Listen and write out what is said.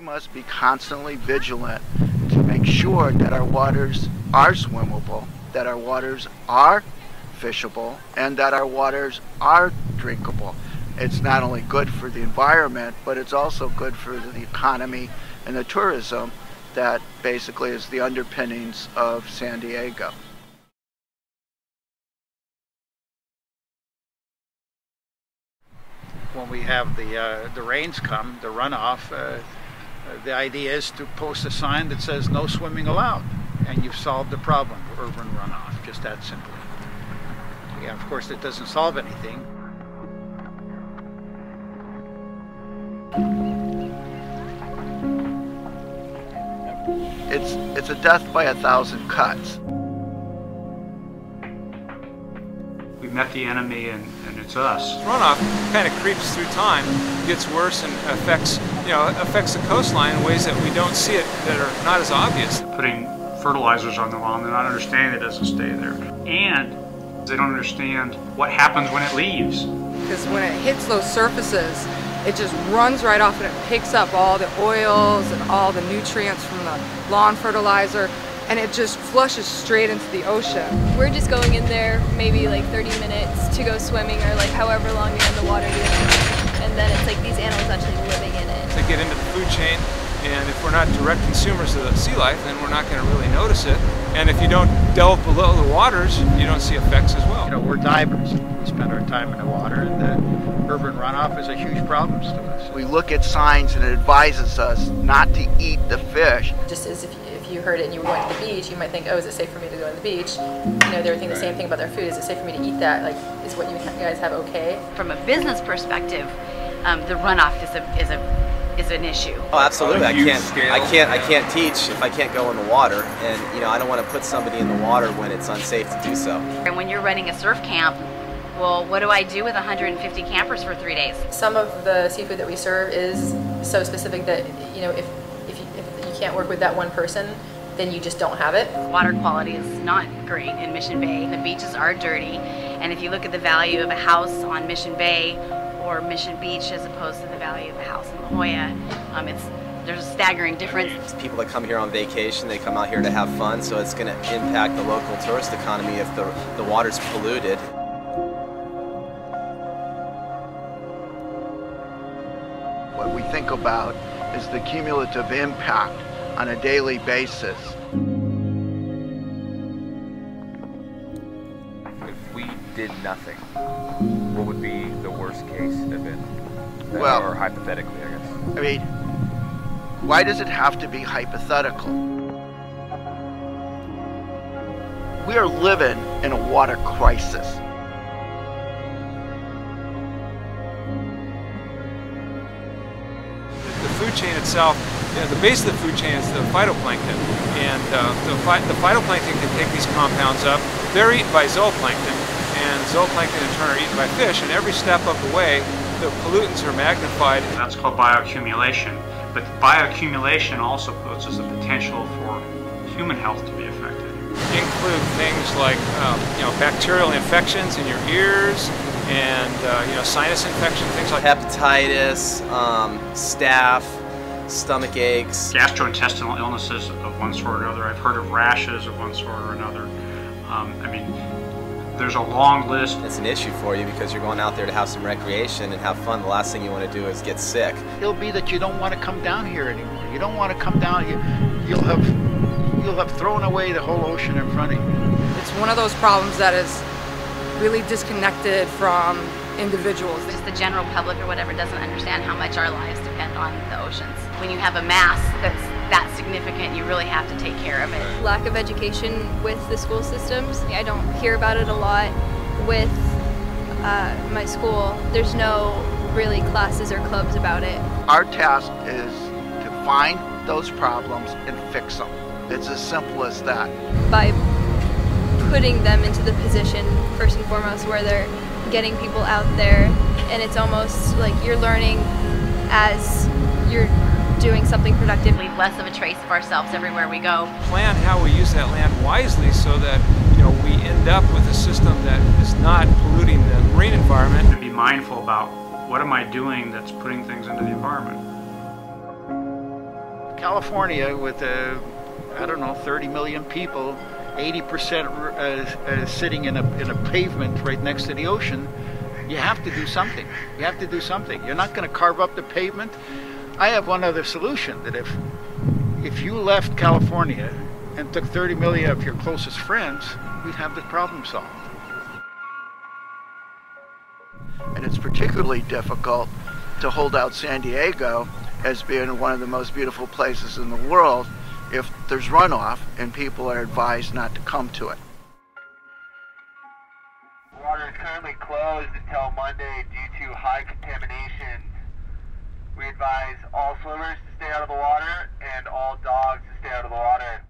must be constantly vigilant to make sure that our waters are swimmable, that our waters are fishable, and that our waters are drinkable. It's not only good for the environment, but it's also good for the economy and the tourism that basically is the underpinnings of San Diego. When we have the rains come, the runoff, the idea is to post a sign that says no swimming allowed, and you've solved the problem of urban runoff, just that simply. Yeah, of course it doesn't solve anything. It's a death by 1,000 cuts. We met the enemy and it's us. Runoff kind of creeps through time, gets worse, and affects the coastline in ways that we don't see it, that are not as obvious. Putting fertilizers on the lawn, they're not understanding it doesn't stay there. And they don't understand what happens when it leaves. Because when it hits those surfaces, it just runs right off and it picks up all the oils and all the nutrients from the lawn fertilizer, and it just flushes straight into the ocean. We're just going in there maybe like 30 minutes to go swimming, or like however long you're in the water doing it. And then it's like these animals actually living in it. They get into the food chain, and if we're not direct consumers of the sea life, then we're not going to really notice it. And if you don't delve below the waters, you don't see effects as well. You know, we're divers. We spend our time in the water, and the urban runoff is a huge problem to us. We look at signs and it advises us not to eat the fish. Just as if you heard it and you were going to the beach, you might think, oh, is it safe for me to go to the beach? You know, they were thinking the same thing about their food. Is it safe for me to eat that? Like, is what you guys have okay? From a business perspective, the runoff is an issue. Oh, absolutely. I can't teach if I can't go in the water, and you know, I don't want to put somebody in the water when it's unsafe to do so. And when you're running a surf camp, well, what do I do with 150 campers for 3 days? Some of the seafood that we serve is so specific that, you know, if you can't work with that one person, then you just don't have it. Water quality is not great in Mission Bay. The beaches are dirty, and if you look at the value of a house on Mission Bay or Mission Beach as opposed to the value of a house in La Jolla, there's a staggering difference. People that come here on vacation, they come out here to have fun, so it's going to impact the local tourist economy if the water's polluted. What we think about is the cumulative impact on a daily basis. If we did nothing, what would be the worst case event? Well, or hypothetically, I guess. I mean, why does it have to be hypothetical? We are living in a water crisis. The food chain itself, the base of the food chain is the phytoplankton, and the phytoplankton can take these compounds up. They're eaten by zooplankton, and zooplankton in turn are eaten by fish, and every step of the way, the pollutants are magnified. That's called bioaccumulation. But bioaccumulation also poses the potential for human health to be affected. Include things like bacterial infections in your ears, and sinus infection, things like hepatitis, staph, stomach aches, gastrointestinal illnesses of one sort or another. I've heard of rashes of one sort or another. There's a long list. It's an issue for you because you're going out there to have some recreation and have fun. The last thing you want to do is get sick. It'll be that you don't want to come down here anymore. You don't want to come down. You'll have thrown away the whole ocean in front of you. It's one of those problems that is really disconnected from individuals. Just the general public or whatever doesn't understand how much our lives depend on the oceans. When you have a mass that's that significant, you really have to take care of it. Lack of education with the school systems. I don't hear about it a lot with my school. There's no really classes or clubs about it. Our task is to find those problems and fix them. It's as simple as that. By putting them into the position, first and foremost, where they're getting people out there, and it's almost like you're learning as you're doing something productive. Leave less of a trace of ourselves everywhere we go. Plan how we use that land wisely so that we end up with a system that is not polluting the marine environment. And be mindful about what am I doing that's putting things into the environment. California with, I don't know, 30 million people, 80% sitting in a pavement right next to the ocean, you have to do something. You have to do something. You're not going to carve up the pavement. I have one other solution, that if you left California and took 30 million of your closest friends, we'd have the problem solved. And it's particularly difficult to hold out San Diego as being one of the most beautiful places in the world if there's runoff and people are advised not to come to it. Water is currently closed until Monday due to high contamination. We advise all swimmers to stay out of the water and all dogs to stay out of the water.